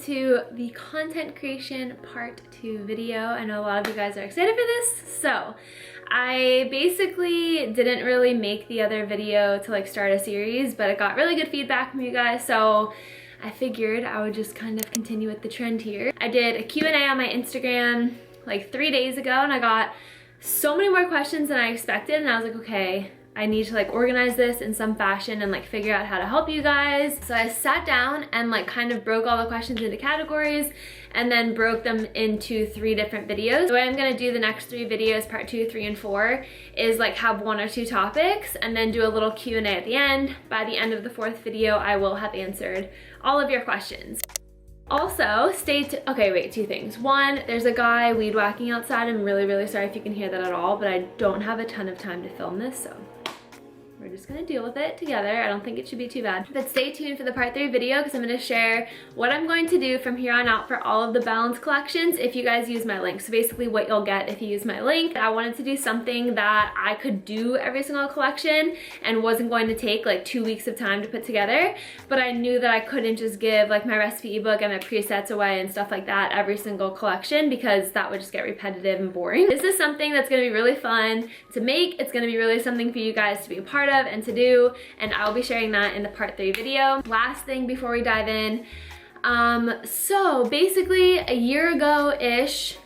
to the content creation part 2 video. I know a lot of you guys are excited for this. So I basically didn't really make the other video to like start a series, but it got really good feedback from you guys, so I figured I would just kind of continue with the trend here. I did a Q&A on my Instagram like 3 days ago, and I got so many more questions than I expected, and I was like, okay, I need to like organize this in some fashion and like figure out how to help you guys. So I sat down and like kind of broke all the questions into categories and then broke them into 3 different videos. The way I'm gonna do the next 3 videos, part 2, 3, and 4, is like have 1 or 2 topics and then do a little Q&A at the end. By the end of the 4th video, I will have answered all of your questions. Also, okay, wait, 2 things. 1, there's a guy weed whacking outside. I'm really sorry if you can hear that at all, but I don't have a ton of time to film this, so we're just gonna deal with it together. I don't think it should be too bad. But stay tuned for the part 3 video because I'm gonna share what I'm going to do from here on out for all of the Balance collections if you guys use my link. So basically what you'll get if you use my link. I wanted to do something that I could do every single collection and wasn't going to take like 2 weeks of time to put together, but I knew that I couldn't just give like my recipe ebook and my presets away and stuff like that every single collection because that would just get repetitive and boring. This is something that's gonna be really fun to make. It's gonna be really something for you guys to be a part of and to do, and I'll be sharing that in the part 3 video. Last thing before we dive in, so basically a year ago-ish,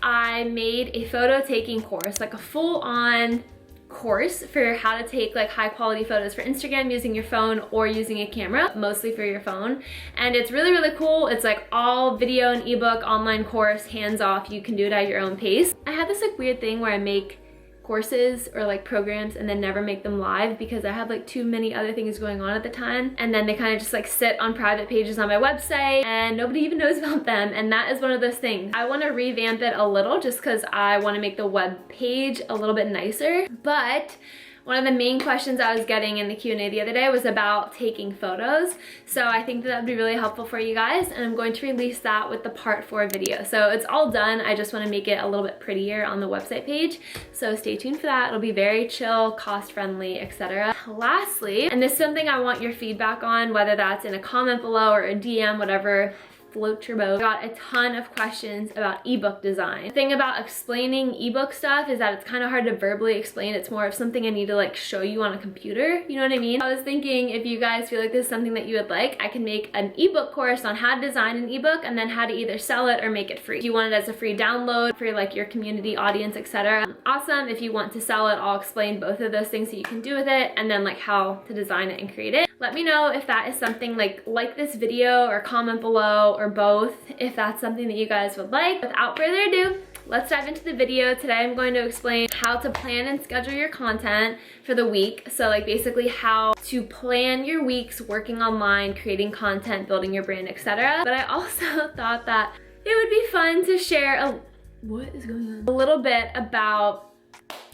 I made a photo taking course, like a full-on course for how to take like high quality photos for Instagram using your phone or using a camera, mostly for your phone. And it's really cool. It's like all video and ebook online course, hands off. You can do it at your own pace. I have this like weird thing where I make courses or like programs and then never make them live because I have like too many other things going on at the time, and then they kind of just like sit on private pages on my website and nobody even knows about them, and that is one of those things. I want to revamp it a little just because I want to make the web page a little bit nicer. But one of the main questions I was getting in the Q&A the other day was about taking photos. So I think that would be really helpful for you guys, and I'm going to release that with the part 4 video. So it's all done. I just want to make it a little bit prettier on the website page. So stay tuned for that. It'll be very chill, cost-friendly, etc. Lastly, and this is something I want your feedback on, whether that's in a comment below or a DM, whatever, float your boat. I got a ton of questions about ebook design. The thing about explaining ebook stuff is that it's kind of hard to verbally explain. It's more of something I need to like show you on a computer, you know what I mean? I was thinking if you guys feel like this is something that you would like, I can make an ebook course on how to design an ebook and then how to either sell it or make it free. If you want it as a free download for like your community audience, etc. Awesome. If you want to sell it, I'll explain both of those things that you can do with it and then like how to design it and create it. Let me know if that is something like this video or comment below or both if that's something that you guys would like. Without further ado, let's dive into the video. Today I'm going to explain how to plan and schedule your content for the week. So like basically how to plan your weeks working online, creating content, building your brand, etc. But I also thought that it would be fun to share what is going on? A little bit about,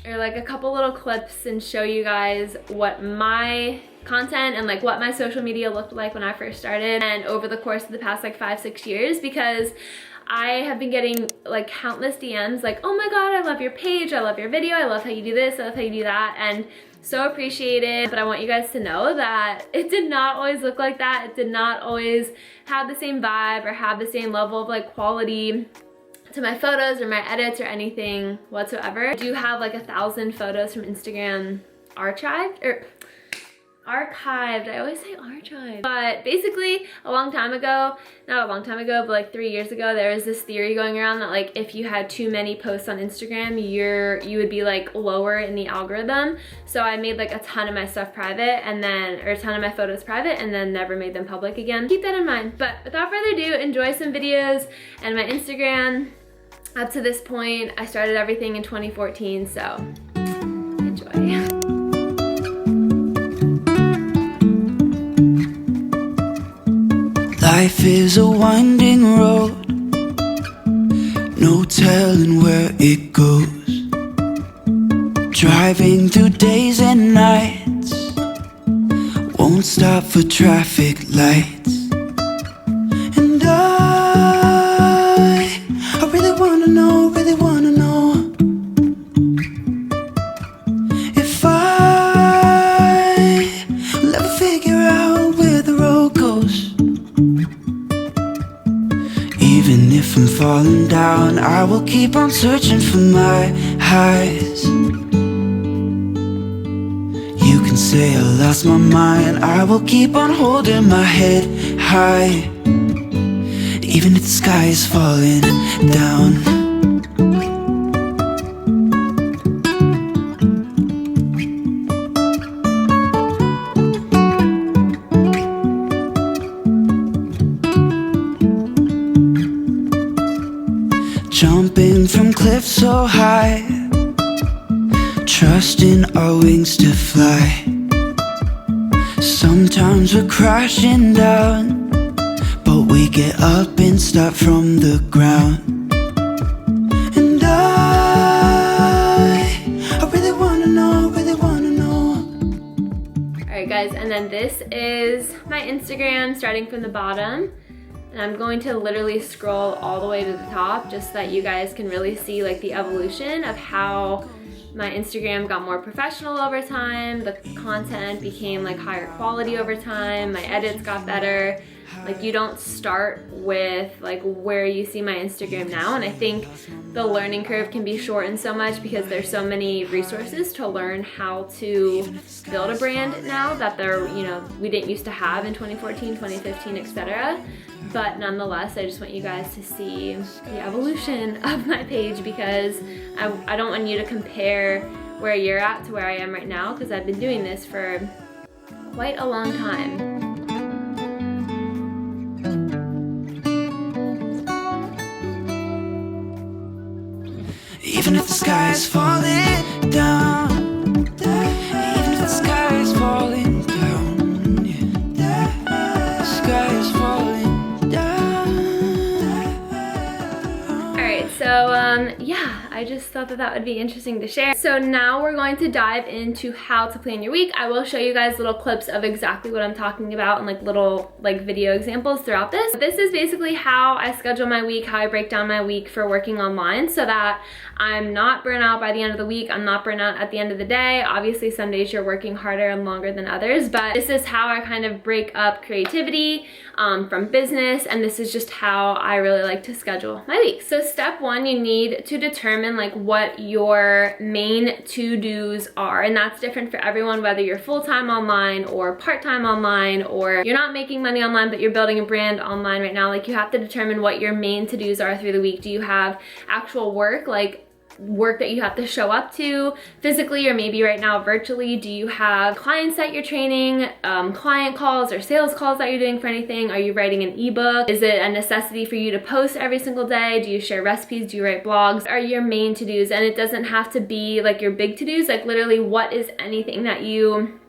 or like a couple little clips, and show you guys what my content and like what my social media looked like when I first started and over the course of the past like 5-6 years, because I have been getting like countless DMs like, oh my god, I love your page, I love your video, I love how you do this, I love how you do that, and so appreciated. But I want you guys to know that it did not always look like that. It did not always have the same vibe or have the same level of like quality to my photos or my edits or anything whatsoever. I do have like 1,000 photos from Instagram archived. I always say archived. But basically a long time ago, not a long time ago, but like 3 years ago, there was this theory going around that like if you had too many posts on Instagram, you would be like lower in the algorithm. So I made like a ton of my stuff private and then, or a ton of my photos private and then never made them public again. Keep that in mind. But without further ado, enjoy some videos and my Instagram. Up to this point, I started everything in 2014, so enjoy. Life is a winding road, no telling where it goes. Driving through days and nights, won't stop for traffic lights. And I really wanna know if I'll ever figure out where the road goes. Even if I'm falling down, I will keep on searching for my highs. You can say I lost my mind, I will keep on holding my head high. Even if the sky is falling down. Jumping from cliffs so high, trusting our wings to fly. Sometimes we're crashing down, but we get up and start from the ground. And I really wanna know, really wanna know. Alright guys, and then this is my Instagram starting from the bottom. And I'm going to literally scroll all the way to the top just so that you guys can really see like the evolution of how my Instagram got more professional over time, the content became like higher quality over time, my edits got better. Like you don't start with like where you see my Instagram now, and I think the learning curve can be shortened so much because there's so many resources to learn how to build a brand now that there, you know, we didn't used to have in 2014, 2015, etc. But nonetheless, I just want you guys to see the evolution of my page because I don't want you to compare where you're at to where I am right now because I've been doing this for quite a long time. Even if the sky is falling down, even if the sky is falling down, yeah. The sky is falling down. Alright, so yeah, I just thought that that would be interesting to share. So now we're going to dive into how to plan your week. I will show you guys little clips of exactly what I'm talking about and like little like video examples throughout this. This is basically how I schedule my week, how I break down my week for working online so that I'm not burnt out by the end of the week. I'm not burnt out at the end of the day. Obviously, some days you're working harder and longer than others, but this is how I kind of break up creativity from business, and this is just how I really like to schedule my week. So step one, you need to determine like what your main to-dos are, and that's different for everyone, whether you're full-time online or part-time online, or you're not making money online but you're building a brand online right now. Like you have to determine what your main to-dos are through the week. Do you have actual work, like work that you have to show up to physically or maybe right now virtually? Do you have clients that you're training, client calls or sales calls that you're doing for anything? Are you writing an ebook? Is it a necessity for you to post every single day? Do you share recipes? Do you write blogs? Are your main to-dos? And it doesn't have to be like your big to-dos, like literally what is anything that you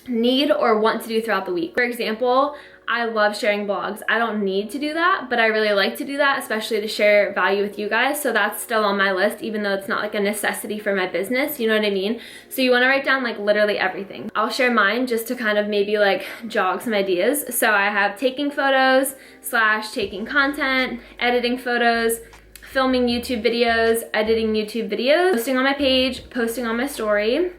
need or want to do throughout the week. For example, I love sharing blogs. I don't need to do that, but I really like to do that, especially to share value with you guys. So that's still on my list, even though it's not like a necessity for my business, you know what I mean? So you wanna write down like literally everything. I'll share mine just to kind of maybe like jog some ideas. So I have taking photos / taking content, editing photos, filming YouTube videos, editing YouTube videos, posting on my page, posting on my story,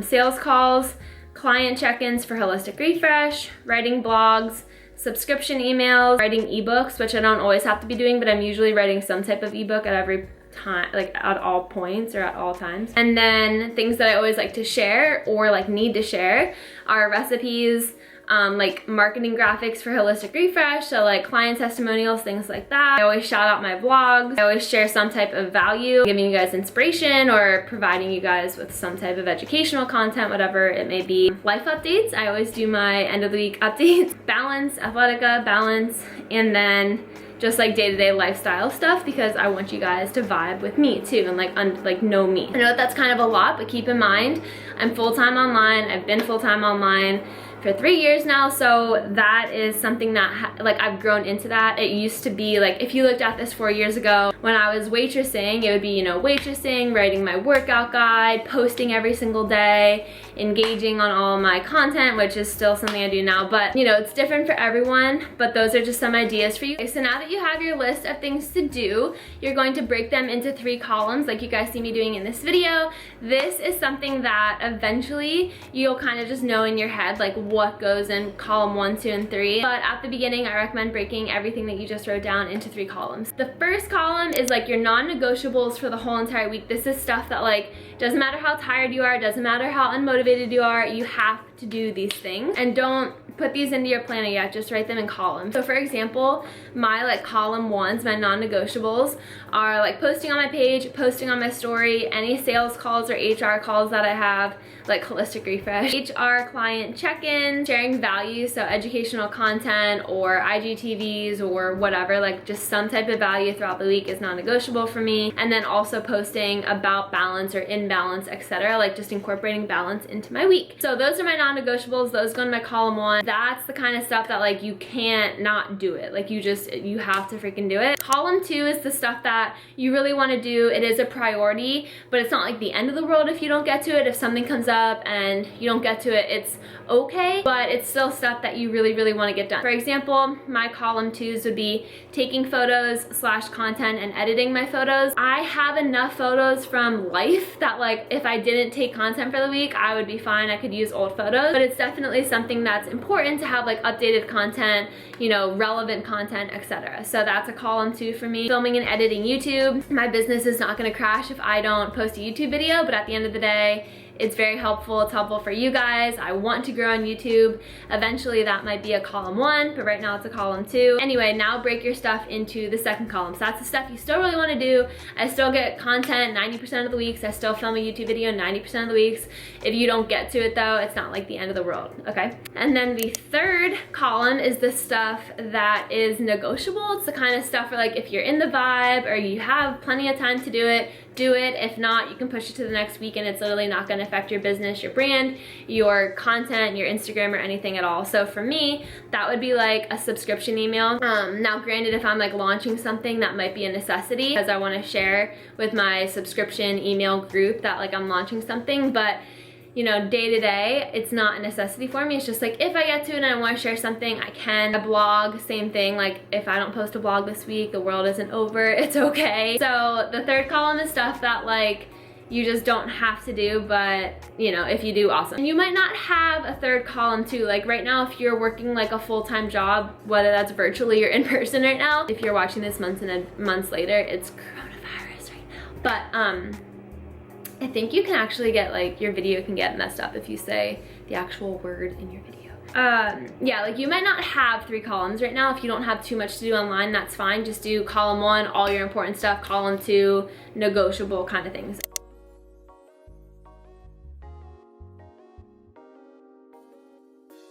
sales calls, client check-ins for Holistic Refresh, writing blogs, subscription emails, writing ebooks, which I don't always have to be doing, but I'm usually writing some type of ebook at every time, like at all points or at all times. And then things that I always like to share or like need to share are recipes, like marketing graphics for Holistic Refresh, so like client testimonials, things like that. I always shout out my vlogs. I always share some type of value, giving you guys inspiration or providing you guys with some type of educational content, whatever it may be. Life updates, I always do my end of the week updates. Balance, Athletica, balance, and then just like day-to-day lifestyle stuff because I want you guys to vibe with me too and like know me. I know that's kind of a lot, but keep in mind, I'm full-time online. I've been full-time online for 3 years now, so that is something that like I've grown into that. It used to be like, if you looked at this 4 years ago when I was waitressing, it would be, you know, waitressing, writing my workout guide, posting every single day, engaging on all my content, which is still something I do now, but you know, it's different for everyone, but those are just some ideas for you. Okay, so now that you have your list of things to do, you're going to break them into 3 columns like you guys see me doing in this video. This is something that eventually you'll kind of just know in your head, like what goes in column 1, 2, and 3. But at the beginning, I recommend breaking everything that you just wrote down into 3 columns. The first column is like your non-negotiables for the whole entire week. This is stuff that, like, doesn't matter how tired you are, doesn't matter how unmotivated you are, you have to do these things. And don't put these into your planner yet, just write them in columns. So for example, my like column 1s, my non-negotiables are like posting on my page, posting on my story, any sales calls or HR calls that I have, like holistic refresh, HR client check-in, sharing value, so educational content or IGTVs or whatever, like just some type of value throughout the week is non-negotiable for me. And then also posting about balance or imbalance, etc., like just incorporating balance into my week. So those are my non-negotiables. Those go in my column 1. That's the kind of stuff that like you can't not do it. Like you have to freaking do it. Column 2 is the stuff that you really want to do. It is a priority, but it's not like the end of the world if you don't get to it. If something comes up and you don't get to it, it's okay, but it's still stuff that you really, really want to get done. For example, my column 2s would be taking photos / content and editing my photos. I have enough photos from life that like if I didn't take content for the week, I would be fine. I could use old photos, but it's definitely something that's important to have, like updated content, you know, relevant content, etc. So that's a column 2 for me. Filming and editing YouTube. My business is not going to crash if I don't post a YouTube video, but at the end of the day, it's very helpful. It's helpful for you guys. I want to grow on YouTube. Eventually that might be a column 1, but right now it's a column 2. Anyway, now break your stuff into the second column. So that's the stuff you still really want to do. I still get content 90% of the weeks. I still film a YouTube video 90% of the weeks. If you don't get to it though, it's not like the end of the world, okay? And then the third column is the stuff that is negotiable. It's the kind of stuff where like if you're in the vibe or you have plenty of time to do it, do it. If not, you can push it to the next week and it's literally not going to affect your business, your brand, your content, your Instagram, or anything at all. So for me, that would be like a subscription email. Now granted, if I'm like launching something, that might be a necessity because I want to share with my subscription email group that like I'm launching something, but you know, day to day, it's not a necessity for me. It's just like if I get to it and I want to share something, I can. A blog, same thing. Like if I don't post a blog this week, the world isn't over. It's okay. So the third column is stuff that like you just don't have to do, but you know, if you do, awesome. And you might not have a third column too. Like right now, if you're working like a full-time job, whether that's virtually or in person right now, if you're watching this months later, it's coronavirus right now. But I think you can actually get like, your video can get messed up if you say the actual word in your video. Yeah, like you might not have 3 columns right now. If you don't have too much to do online, that's fine. Just do column 1, all your important stuff, column 2, negotiable kind of things.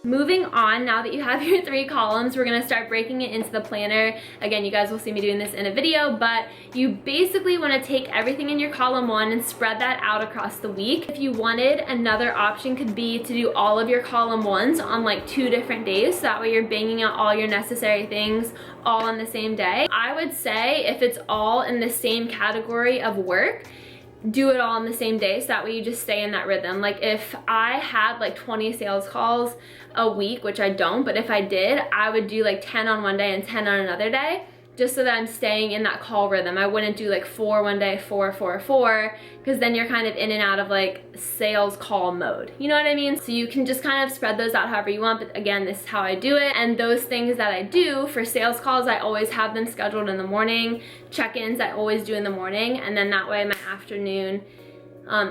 Moving on, now that you have your 3 columns, we're gonna start breaking it into the planner. Again, you guys will see me doing this in a video, but you basically wanna take everything in your column 1 and spread that out across the week. If you wanted, another option could be to do all of your column 1s on like 2 different days, so that way you're banging out all your necessary things all on the same day. I would say if it's all in the same category of work, do it all on the same day, so that way you just stay in that rhythm. Like if I had like 20 sales calls a week, which I don't, but if I did, I would do like 10 on one day and 10 on another day, just so that I'm staying in that call rhythm. I wouldn't do like 4 one day, 4, 4, 4, because then you're kind of in and out of like sales call mode. You know what I mean? So you can just kind of spread those out however you want, but again, this is how I do it. And those things that I do for sales calls, I always have them scheduled in the morning. Check-ins I always do in the morning, and then that way my afternoon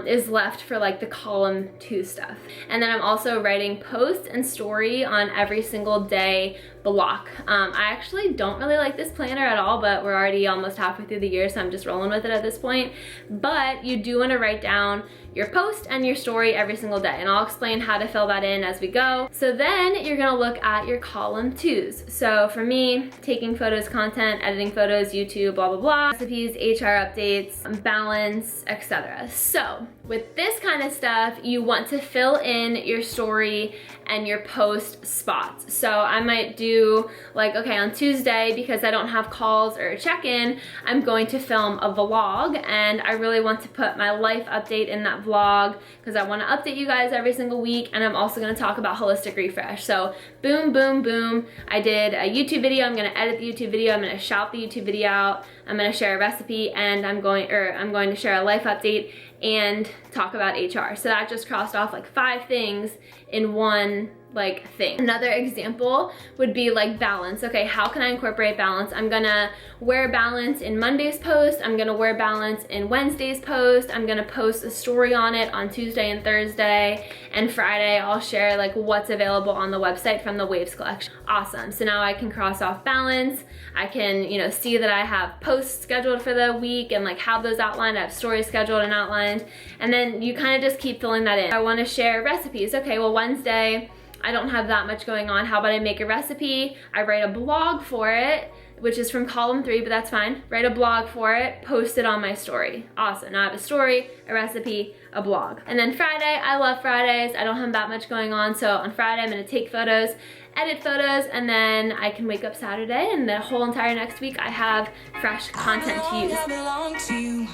is left for like the column 2 stuff. And then I'm also writing post and story on every single day block. I actually don't really like this planner at all, but we're already almost halfway through the year, so I'm just rolling with it at this point. But you do want to write down your post and your story every single day, and I'll explain how to fill that in as we go. So then you're gonna look at your column 2s. So for me, taking photos, content, editing photos, YouTube, blah, blah, blah, recipes, HR updates, balance, etc. So with this kind of stuff, you want to fill in your story and your post spots. So I might do like, okay, on Tuesday, because I don't have calls or a check-in, I'm going to film a vlog, and I really want to put my life update in that vlog because I want to update you guys every single week. And I'm also going to talk about holistic refresh. So boom, boom, boom, I did a YouTube video. I'm going to edit the YouTube video. I'm going to shout the YouTube video out. I'm going to share a recipe, and I'm going to share a life update and talk about HR. So that just crossed off like 5 things in one like thing. Another example would be like balance. Okay, how can I incorporate balance? I'm gonna wear balance in Monday's post. I'm gonna wear balance in Wednesday's post. I'm gonna post a story on it on Tuesday and Thursday, and Friday I'll share like what's available on the website from the Waves collection. Awesome. So now I can cross off balance. I can, you know, see that I have posts scheduled for the week and like have those outlined. I have stories scheduled and outlined, and then you kind of just keep filling that in. I want to share recipes. Okay, well, Wednesday I don't have that much going on. How about I make a recipe? I write a blog for it, which is from column 3, but that's fine. Write a blog for it, post it on my story. Awesome. Now I have a story, a recipe, a blog. And then Friday, I love Fridays. I don't have that much going on. So on Friday, I'm gonna take photos, edit photos, and then I can wake up Saturday, and the whole entire next week I have fresh content to use. I belong to you.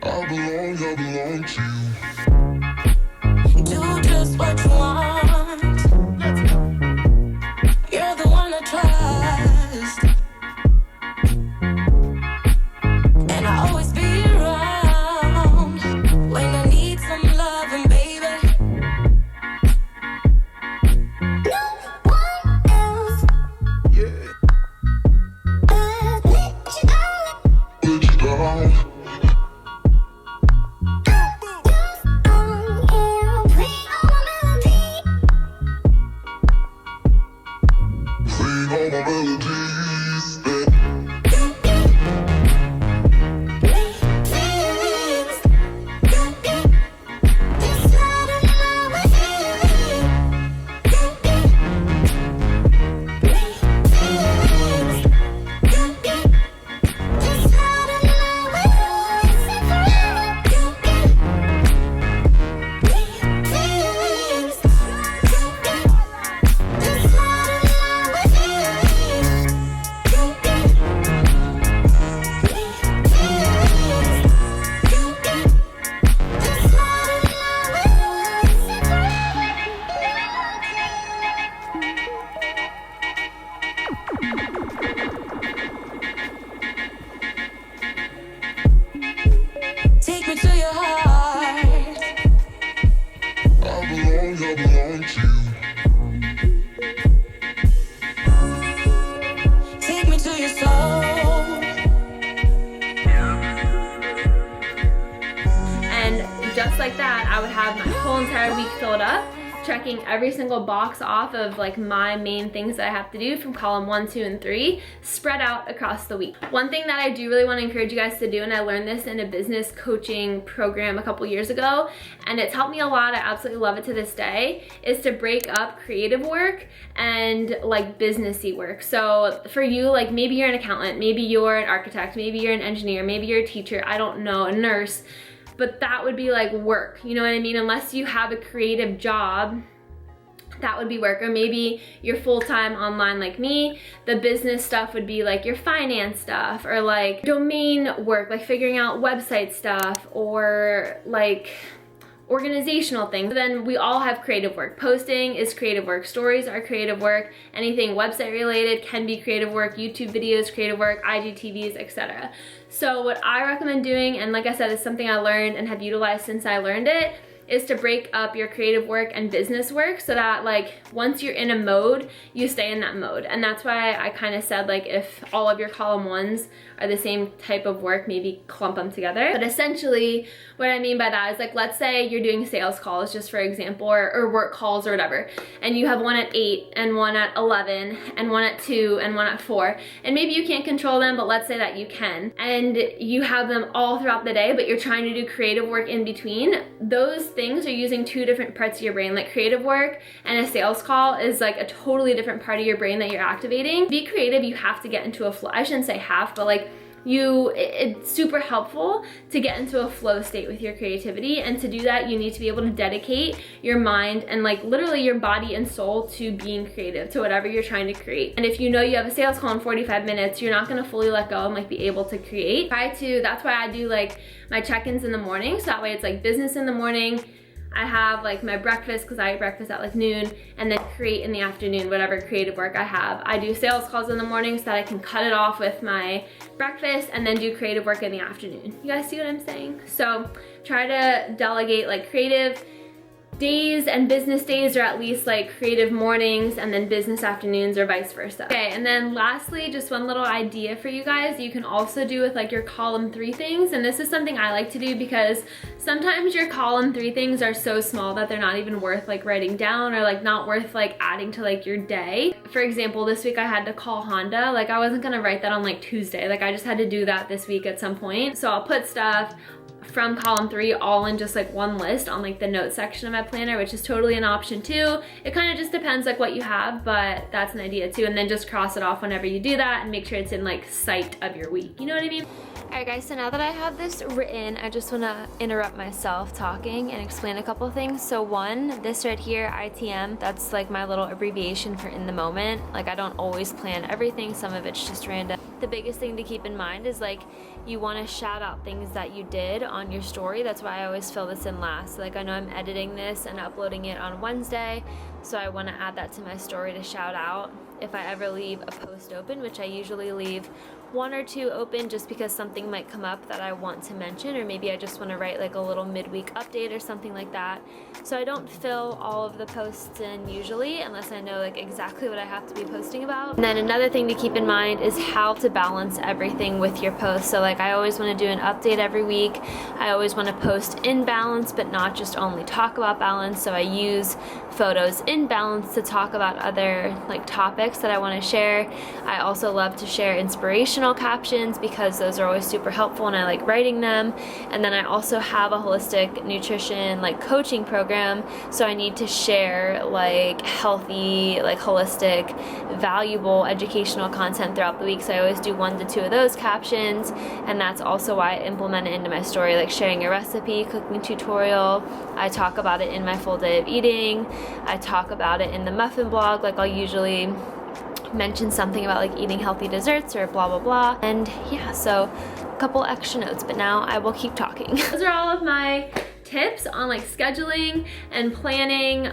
I belong to you. Do just what you want. You're the one I trust, and I always be around when I need some loving, baby. No one else. Yeah. Let you down. Just like that, I would have my whole entire week filled up, checking every single box off of like my main things that I have to do from column 1, 2, and 3, spread out across the week. One thing that I do really want to encourage you guys to do, and I learned this in a business coaching program a couple years ago, and it's helped me a lot, I absolutely love it to this day, is to break up creative work and like businessy work. So for you, like maybe you're an accountant, maybe you're an architect, maybe you're an engineer, maybe you're a teacher, I don't know, a nurse, but that would be like work, you know what I mean? Unless you have a creative job, that would be work. Or maybe you're full-time online like me, the business stuff would be like your finance stuff, or like domain work, like figuring out website stuff, or like organizational things. Then we all have creative work. Posting is creative work, stories are creative work, anything website related can be creative work, YouTube videos, creative work, IGTVs, etc. So what I recommend doing, and like I said, it's something I learned and have utilized since I learned it, is to break up your creative work and business work so that like once you're in a mode, you stay in that mode. And that's why I kind of said like if all of your column 1s are the same type of work, maybe clump them together. But essentially what I mean by that is like, let's say you're doing sales calls just for example, or work calls or whatever, and you have one at 8 and one at 11 and one at 2 and one at 4, and maybe you can't control them, but let's say that you can, and you have them all throughout the day, but you're trying to do creative work in between. Those things are using 2 different parts of your brain. Like creative work and a sales call is like a totally different part of your brain that you're activating. Be creative, you have to get into a flow. I shouldn't say have, but like it's super helpful to get into a flow state with your creativity, and to do that you need to be able to dedicate your mind and like literally your body and soul to being creative, to whatever you're trying to create. And if you know you have a sales call in 45 minutes, you're not going to fully let go and like be able to create. That's why I do like my check-ins in the morning, so that way it's like business in the morning, I have like my breakfast because I eat breakfast at like noon, and then create in the afternoon whatever creative work I have. I do sales calls in the morning so that I can cut it off with my breakfast and then do creative work in the afternoon. You guys see what I'm saying? So try to delegate like creative days and business days, or at least like creative mornings and then business afternoons, or vice versa. Okay, and then lastly, just one little idea for you guys, you can also do with like your column 3 things, and this is something I like to do because sometimes your column 3 things are so small that they're not even worth like writing down, or like not worth like adding to like your day. For example, this week I had to call Honda. Like I wasn't gonna write that on like Tuesday, like I just had to do that this week at some point. So I'll put stuff from column 3 all in just like one list on like the notes section of my planner, which is totally an option too. It kind of just depends like what you have, but that's an idea too. And then just cross it off whenever you do that and make sure it's in like sight of your week. You know what I mean? Alright guys, so now that I have this written, I just want to interrupt myself talking and explain a couple things. So one, this right here, ITM, that's like my little abbreviation for in the moment. Like I don't always plan everything, some of it's just random. The biggest thing to keep in mind is like you want to shout out things that you did on your story. That's why I always fill this in last. So like I know I'm editing this and uploading it on Wednesday, so I want to add that to my story to shout out if I ever leave a post open, which I usually leave 1 or 2 open just because something might come up that I want to mention, or maybe I just want to write like a little midweek update or something like that. So I don't fill all of the posts in usually unless I know like exactly what I have to be posting about. And then another thing to keep in mind is how to balance everything with your posts. So like I always want to do an update every week. I always want to post in balance, but not just only talk about balance. So I use photos in balance to talk about other like topics that I want to share. I also love to share inspirational captions because those are always super helpful and I like writing them. And then I also have a holistic nutrition like coaching program, so I need to share like healthy, like holistic, valuable educational content throughout the week. So I always do 1 to 2 of those captions, and that's also why I implement it into my story, like sharing a recipe, cooking tutorial. I talk about it in my full day of eating. I talk about it in the muffin blog. Like I'll usually mention something about like eating healthy desserts or blah blah blah. And yeah, so a couple extra notes, but now I will keep talking. Those are all of my tips on like scheduling and planning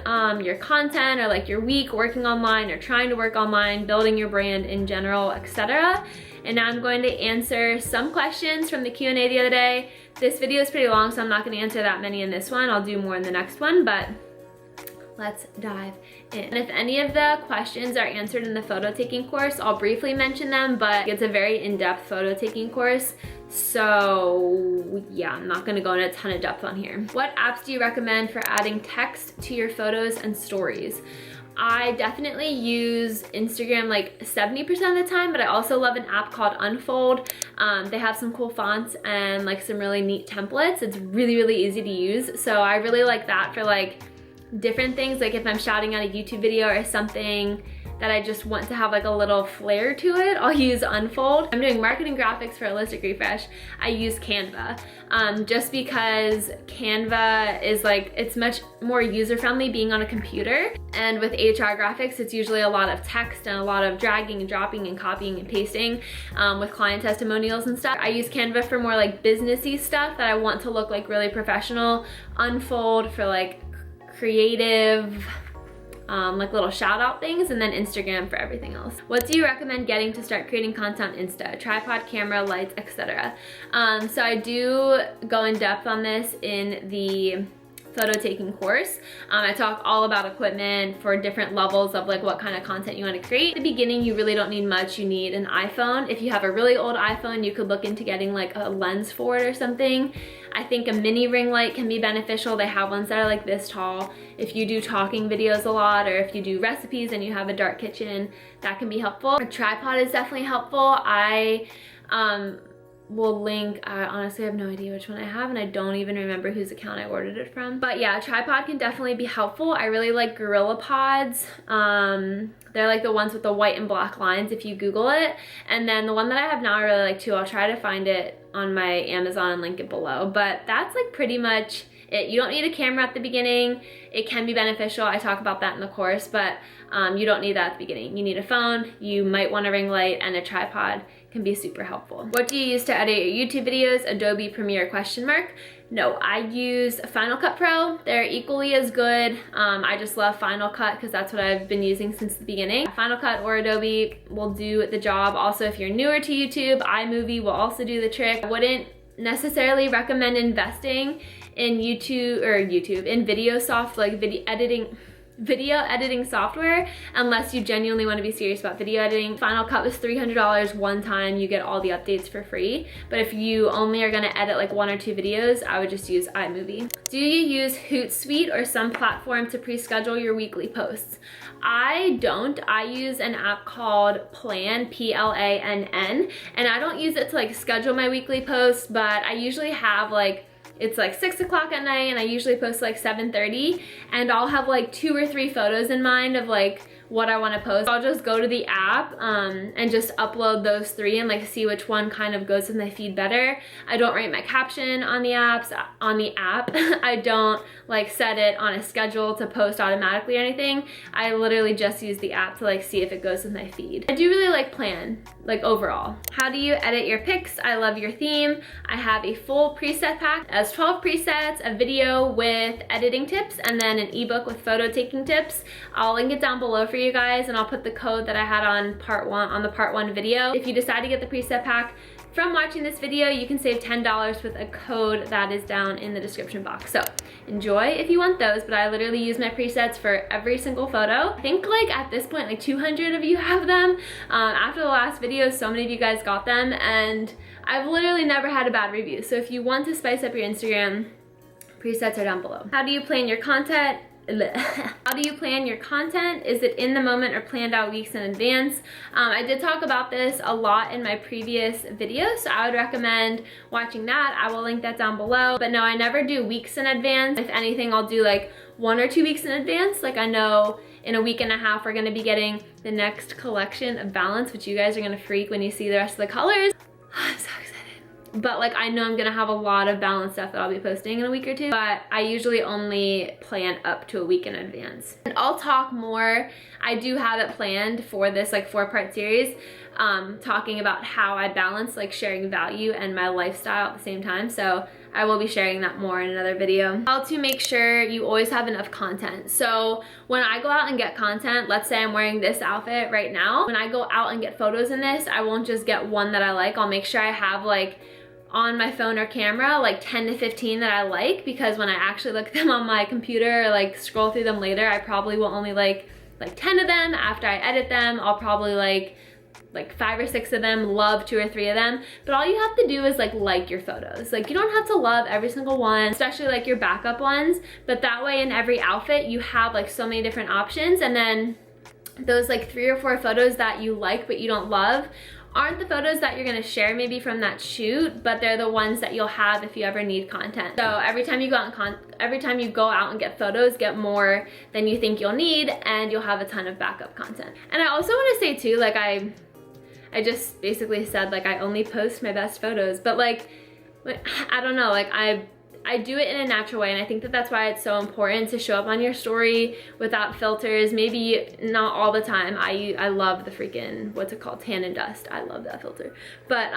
your content, or like your week working online or trying to work online, building your brand in general, etc. And now I'm going to answer some questions from the Q&A the other day. This video is pretty long, so I'm not going to answer that many in this one. I'll do more in the next one, but let's dive in. And if any of the questions are answered in the photo taking course, I'll briefly mention them, but it's a very in-depth photo taking course. So yeah, I'm not gonna go into a ton of depth on here. What apps do you recommend for adding text to your photos and stories? I definitely use Instagram like 70% of the time, but I also love an app called Unfold. They have some cool fonts and like some really neat templates. It's really, really easy to use. So I really like that for like different things, like if I'm shouting out a YouTube video or something that I just want to have like a little flair to it, I'll use Unfold. I'm doing marketing graphics for Holistic Refresh. I use Canva just because Canva is like, it's much more user-friendly being on a computer. And with HR graphics, it's usually a lot of text and a lot of dragging and dropping and copying and pasting with client testimonials and stuff. I use Canva for more like businessy stuff that I want to look like really professional. Unfold for like creative, like little shout out things, and then Instagram for everything else. What do you recommend getting to start creating content on Insta? Tripod, camera, lights, etc. So I do go in depth on this in the photo taking course. I talk all about equipment for different levels of like what kind of content you want to create. At the beginning, you really don't need much. You need an iPhone. If you have a really old iPhone, you could look into getting like a lens for it or something. I think a mini ring light can be beneficial. They have ones that are like this tall. If you do talking videos a lot, or if you do recipes and you have a dark kitchen, that can be helpful. A tripod is definitely helpful. I will link, I honestly have no idea which one I have, and I don't even remember whose account I ordered it from. But yeah, a tripod can definitely be helpful. I really like Gorilla Pods. They're like the ones with the white and black lines if you Google it. And then the one that I have now I really like too. I'll try to find it on my Amazon and link it below. But that's like pretty much it. You don't need a camera at the beginning. It can be beneficial. I talk about that in the course, but you don't need that at the beginning. You need a phone, you might want a ring light, and a tripod can be super helpful. What do you use to edit your YouTube videos? Adobe Premiere ? No, I use Final Cut Pro. They're equally as good. I just love Final Cut because that's what I've been using since the beginning. Final Cut or Adobe will do the job. Also, if you're newer to YouTube, iMovie will also do the trick. I wouldn't necessarily recommend investing in in video editing software unless you genuinely want to be serious about video editing. Final Cut was $300 one time. You get all the updates for free. But if you only are going to edit like 1 or 2 videos, I would just use iMovie. Do you use Hootsuite or some platform to pre-schedule your weekly posts? I don't. I use an app called Plan, P-L-A-N-N, and I don't use it to like schedule my weekly posts, but I usually have like, it's like 6 o'clock at night and I usually post like 7:30, and I'll have like 2 or 3 photos in mind of like what I want to post. I'll just go to the app and just upload those 3 and like see which one kind of goes with my feed better. I don't write my caption on the app. I don't like set it on a schedule to post automatically or anything. I literally just use the app to like see if it goes with my feed. I do really like Plan, like overall. How do you edit your pics? I love your theme. I have a full preset pack. It has 12 presets, a video with editing tips, and then an ebook with photo taking tips. I'll link it down below for you guys, and I'll put the code that I had on the part 1 video. If you decide to get the preset pack from watching this video, you can save $10 with a code that is down in the description box. So enjoy if you want those, but I literally use my presets for every single photo. I think like at this point like 200 of you have them. After the last video, so many of you guys got them, and I've literally never had a bad review. So if you want to spice up your Instagram, presets are down below. How do you plan your content? How do you plan your content? Is it in the moment or planned out weeks in advance? I did talk about this a lot in my previous video, so I would recommend watching that. I will link that down below. But no, I never do weeks in advance. If anything, I'll do like 1 or 2 weeks in advance. Like I know in a week and a half, we're gonna be getting the next collection of Balance, which you guys are gonna freak when you see the rest of the colors. I'm so excited. But like I know I'm gonna have a lot of Balance stuff that I'll be posting in a week or 2, but I usually only plan up to a week in advance. And I'll talk more. I do have it planned for this like 4-part series, talking about how I balance like sharing value and my lifestyle at the same time. So I will be sharing that more in another video. How to make sure you always have enough content. So when I go out and get content, let's say I'm wearing this outfit right now. When I go out and get photos in this, I won't just get one that I like. I'll make sure I have like on my phone or camera like 10 to 15 that I like, because when I actually look at them on my computer or like scroll through them later, I probably will only like 10 of them. After I edit them, I'll probably like 5 or 6 of them, love 2 or 3 of them. But all you have to do is like your photos. Like you don't have to love every single one, especially like your backup ones, but that way in every outfit you have like so many different options, and then those like 3 or 4 photos that you like but you don't love aren't the photos that you're gonna share maybe from that shoot, but they're the ones that you'll have if you ever need content. So every time you go out and get photos, get more than you think you'll need, and you'll have a ton of backup content. And I also want to say too, like I just basically said like I only post my best photos, but like I don't know, like I do it in a natural way, and I think that that's why it's so important to show up on your story without filters. Maybe not all the time. I love the freaking, what's it called, tan and dust. I love that filter. But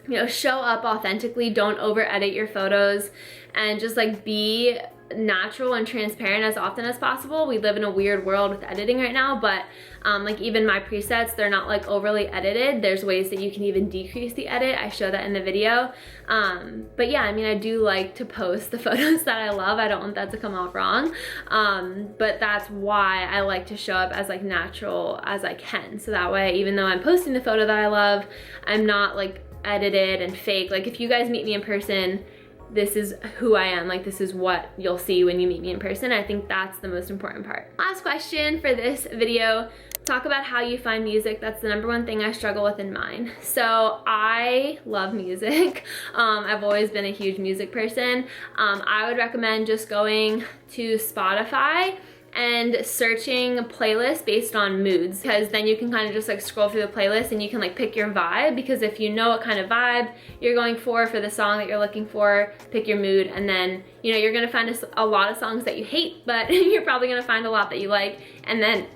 you know, show up authentically. Don't over edit your photos, and just like be natural and transparent as often as possible. We live in a weird world with editing right now, but like even my presets, they're not like overly edited. There's ways that you can even decrease the edit. I show that in the video. But yeah, I mean, I do like to post the photos that I love. I don't want that to come out wrong. But that's why I like to show up as like natural as I can. So that way, even though I'm posting the photo that I love, I'm not like edited and fake. Like if you guys meet me in person, this is who I am. Like this is what you'll see when you meet me in person. I think that's the most important part. Last question for this video, talk about how you find music. That's the #1 thing I struggle with in mine. So I love music. I've always been a huge music person. I would recommend just going to Spotify and searching playlists based on moods, because then you can kind of just like scroll through the playlist and you can like pick your vibe, because if you know what kind of vibe you're going for the song that you're looking for, pick your mood, and then you know you're gonna find a lot of songs that you hate, but you're probably gonna find a lot that you like, and then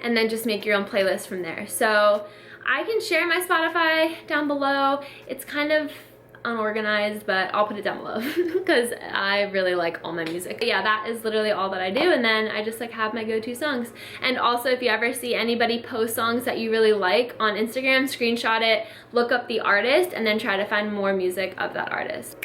and then just make your own playlist from there. So I can share my Spotify down below. It's kind of unorganized, but I'll put it down below because I really like all my music. But yeah, that is literally all that I do, and then I just like have my go-to songs. And also, if you ever see anybody post songs that you really like on Instagram, screenshot it, look up the artist, and then try to find more music of that artist.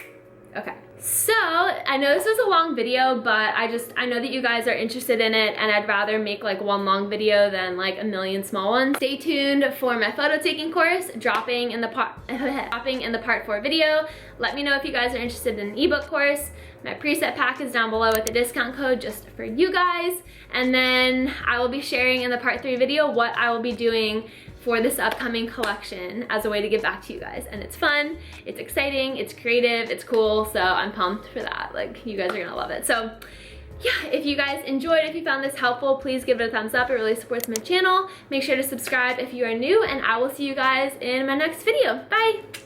Okay. So, I know this was a long video, but I know that you guys are interested in it, and I'd rather make like one long video than like a million small ones. Stay tuned for my photo taking course dropping in the part 4 video. Let me know if you guys are interested in an ebook course. My preset pack is down below with a discount code just for you guys. And then I will be sharing in the part 3 video what I will be doing for this upcoming collection as a way to give back to you guys. And it's fun, it's exciting, it's creative, it's cool, so I'm pumped for that. Like, you guys are gonna love it. So yeah, if you guys enjoyed, if you found this helpful, please give it a thumbs up. It really supports my channel. Make sure to subscribe if you are new, and I will see you guys in my next video. Bye!